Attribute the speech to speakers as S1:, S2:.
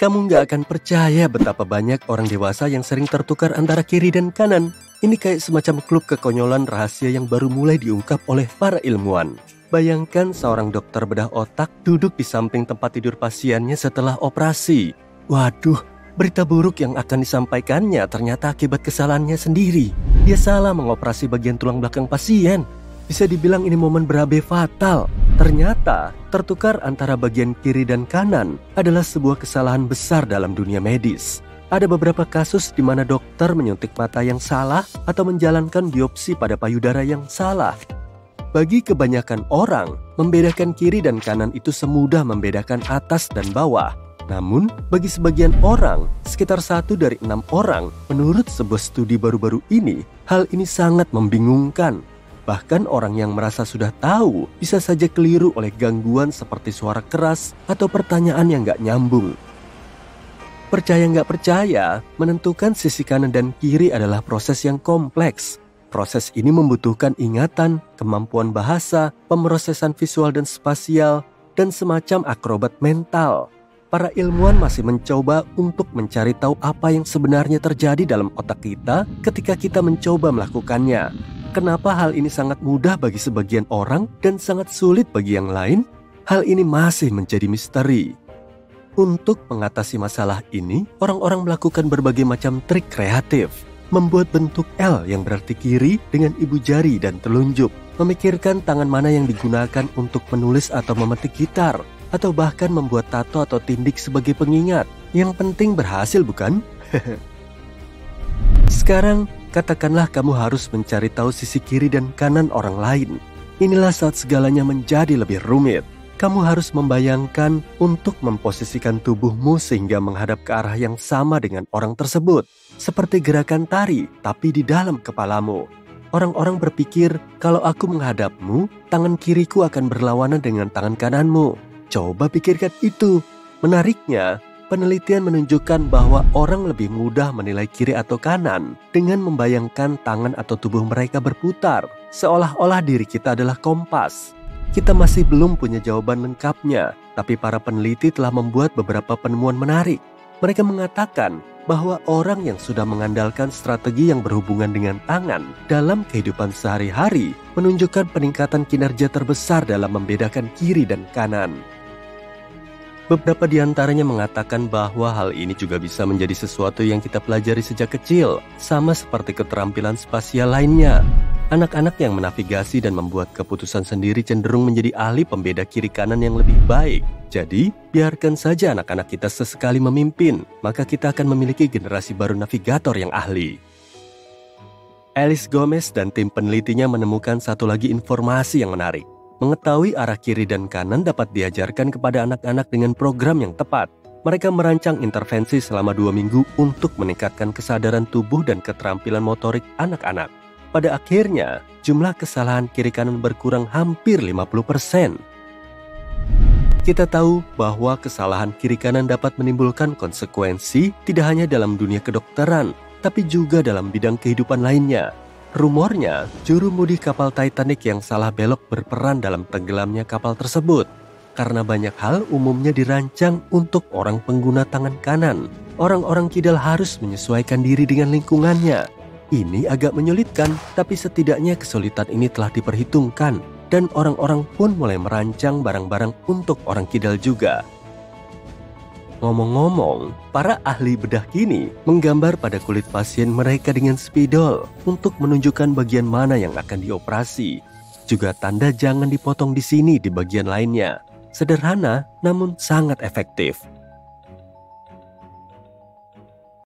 S1: Kamu nggak akan percaya betapa banyak orang dewasa yang sering tertukar antara kiri dan kanan. Ini kayak semacam klub kekonyolan rahasia yang baru mulai diungkap oleh para ilmuwan. Bayangkan seorang dokter bedah otak duduk di samping tempat tidur pasiennya setelah operasi. Waduh, berita buruk yang akan disampaikannya ternyata akibat kesalahannya sendiri. Dia salah mengoperasi bagian tulang belakang pasien. Bisa dibilang ini momen berabe fatal. Ternyata, tertukar antara bagian kiri dan kanan adalah sebuah kesalahan besar dalam dunia medis. Ada beberapa kasus di mana dokter menyuntik mata yang salah atau menjalankan biopsi pada payudara yang salah. Bagi kebanyakan orang, membedakan kiri dan kanan itu semudah membedakan atas dan bawah. Namun, bagi sebagian orang, sekitar 1 dari 6 orang, menurut sebuah studi baru-baru ini, hal ini sangat membingungkan. Bahkan orang yang merasa sudah tahu bisa saja keliru oleh gangguan seperti suara keras atau pertanyaan yang gak nyambung. Percaya nggak percaya, menentukan sisi kanan dan kiri adalah proses yang kompleks. Proses ini membutuhkan ingatan, kemampuan bahasa, pemrosesan visual dan spasial, dan semacam akrobat mental. Para ilmuwan masih mencoba untuk mencari tahu apa yang sebenarnya terjadi dalam otak kita ketika kita mencoba melakukannya. Kenapa hal ini sangat mudah bagi sebagian orang dan sangat sulit bagi yang lain? Hal ini masih menjadi misteri. Untuk mengatasi masalah ini, orang-orang melakukan berbagai macam trik kreatif. Membuat bentuk L yang berarti kiri dengan ibu jari dan telunjuk. Memikirkan tangan mana yang digunakan untuk menulis atau memetik gitar. Atau bahkan membuat tato atau tindik sebagai pengingat. Yang penting berhasil, bukan? Sekarang, katakanlah kamu harus mencari tahu sisi kiri dan kanan orang lain. Inilah saat segalanya menjadi lebih rumit. Kamu harus membayangkan untuk memposisikan tubuhmu sehingga menghadap ke arah yang sama dengan orang tersebut. Seperti gerakan tari, tapi di dalam kepalamu. Orang-orang berpikir, kalau aku menghadapmu, tangan kiriku akan berlawanan dengan tangan kananmu. Coba pikirkan itu. Menariknya, penelitian menunjukkan bahwa orang lebih mudah menilai kiri atau kanan dengan membayangkan tangan atau tubuh mereka berputar, seolah-olah diri kita adalah kompas. Kita masih belum punya jawaban lengkapnya, tapi para peneliti telah membuat beberapa penemuan menarik. Mereka mengatakan bahwa orang yang sudah mengandalkan strategi yang berhubungan dengan tangan dalam kehidupan sehari-hari menunjukkan peningkatan kinerja terbesar dalam membedakan kiri dan kanan. Beberapa di antaranya mengatakan bahwa hal ini juga bisa menjadi sesuatu yang kita pelajari sejak kecil, sama seperti keterampilan spasial lainnya. Anak-anak yang menavigasi dan membuat keputusan sendiri cenderung menjadi ahli pembeda kiri kanan yang lebih baik. Jadi, biarkan saja anak-anak kita sesekali memimpin, maka kita akan memiliki generasi baru navigator yang ahli. Alice Gomez dan tim penelitinya menemukan satu lagi informasi yang menarik. Mengetahui arah kiri dan kanan dapat diajarkan kepada anak-anak dengan program yang tepat. Mereka merancang intervensi selama 2 minggu untuk meningkatkan kesadaran tubuh dan keterampilan motorik anak-anak. Pada akhirnya, jumlah kesalahan kiri kanan berkurang hampir 50%. Kita tahu bahwa kesalahan kiri kanan dapat menimbulkan konsekuensi tidak hanya dalam dunia kedokteran, tapi juga dalam bidang kehidupan lainnya. Rumornya, juru mudi kapal Titanic yang salah belok berperan dalam tenggelamnya kapal tersebut. Karena banyak hal umumnya dirancang untuk orang pengguna tangan kanan. Orang-orang kidal harus menyesuaikan diri dengan lingkungannya. Ini agak menyulitkan, tapi setidaknya kesulitan ini telah diperhitungkan. Dan orang-orang pun mulai merancang barang-barang untuk orang kidal juga. Ngomong-ngomong, para ahli bedah kini menggambar pada kulit pasien mereka dengan spidol untuk menunjukkan bagian mana yang akan dioperasi. Juga tanda jangan dipotong di sini di bagian lainnya. Sederhana namun sangat efektif.